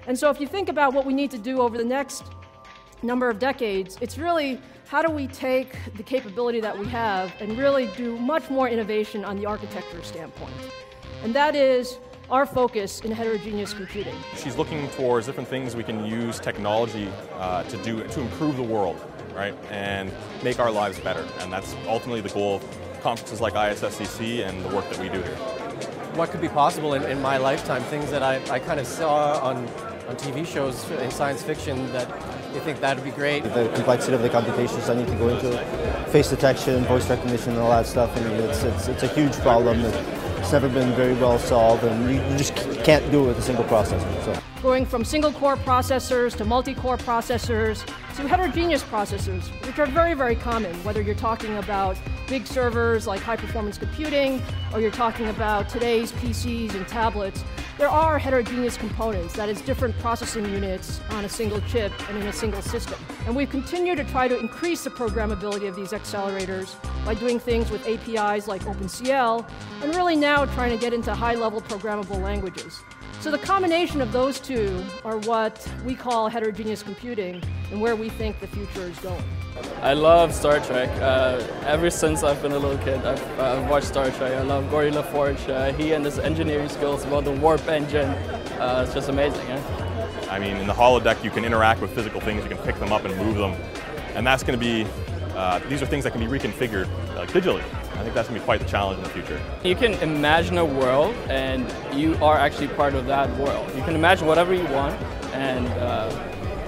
And so if you think about what we need to do over the next number of decades, it's really how do we take the capability that we have and really do much more innovation on the architecture standpoint. And that is our focus in heterogeneous computing. She's looking towards different things we can use technology to improve the world, right, and make our lives better. And that's ultimately the goal of conferences like ISSCC and the work that we do here. What could be possible in my lifetime, things that I kind of saw on TV shows in science fiction that you think that would be great. The complexity of the computations I need to go into, face detection, voice recognition, and all that stuff. I mean, it's a huch problem. It's never been very well solved, and you just can't do it with a single processor. So. Going from single-core processors to multi-core processors to heterogeneous processors, which are very, very common, whether you're talking about big servers like high-performance computing, or you're talking about today's PCs and tablets. There are heterogeneous components, that is different processing units on a single chip and in a single system. And we've continued to try to increase the programmability of these accelerators by doing things with APIs like OpenCL, and really now trying to get into high-level programmable languages. So the combination of those two are what we call heterogeneous computing and where we think the future is going. I love Star Trek. Ever since I've been a little kid, I've watched Star Trek. I love Geordi LaForge. He and his engineering skills about the warp engine. It's just amazing. I mean, in the holodeck, you can interact with physical things. You can pick them up and move them. And that's going to be, these are things that can be reconfigured digitally. I think that's going to be quite the challenge in the future. You can imagine a world, and you are actually part of that world. You can imagine whatever you want, and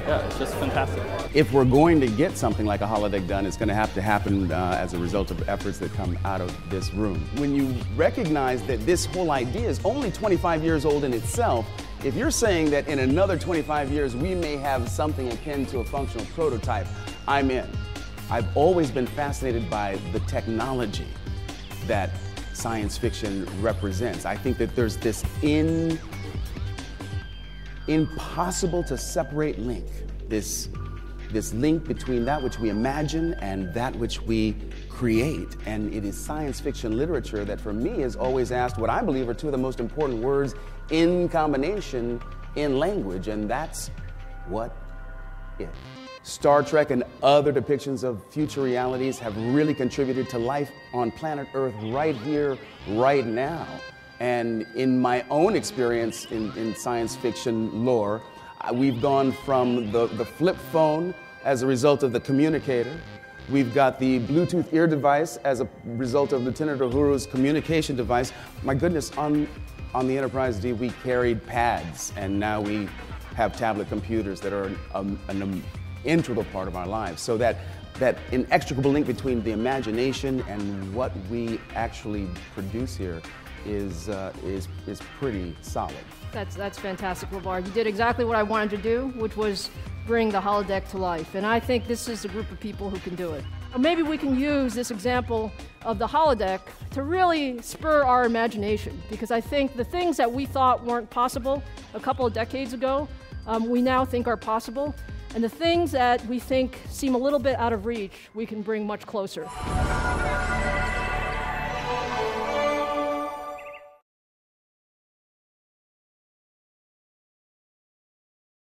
yeah, it's just fantastic. If we're going to get something like a holodeck done, it's going to have to happen as a result of efforts that come out of this room. When you recognize that this whole idea is only 25 years old in itself, if you're saying that in another 25 years we may have something akin to a functional prototype, I'm in. I've always been fascinated by the technology that science fiction represents. I think that there's this impossible to separate link, this link between that which we imagine and that which we create. And it is science fiction literature that for me has always asked what I believe are two of the most important words in combination in language, and that's what if. Star Trek and other depictions of future realities have really contributed to life on planet Earth right here, right now. And in my own experience in science fiction lore, we've gone from the flip phone as a result of the communicator. We've got the Bluetooth ear device as a result of Lieutenant Uhura's communication device. My goodness, on the Enterprise D, we carried pads, and now we have tablet computers that are an integral part of our lives. So that inextricable link between the imagination and what we actually produce here is pretty solid. That's fantastic, LeVar. You did exactly what I wanted to do, which was bring the holodeck to life. And I think this is a group of people who can do it. Maybe we can use this example of the holodeck to really spur our imagination, because I think the things that we thought weren't possible a couple of decades ago, we now think are possible. And the things that we think seem a little bit out of reach, we can bring much closer.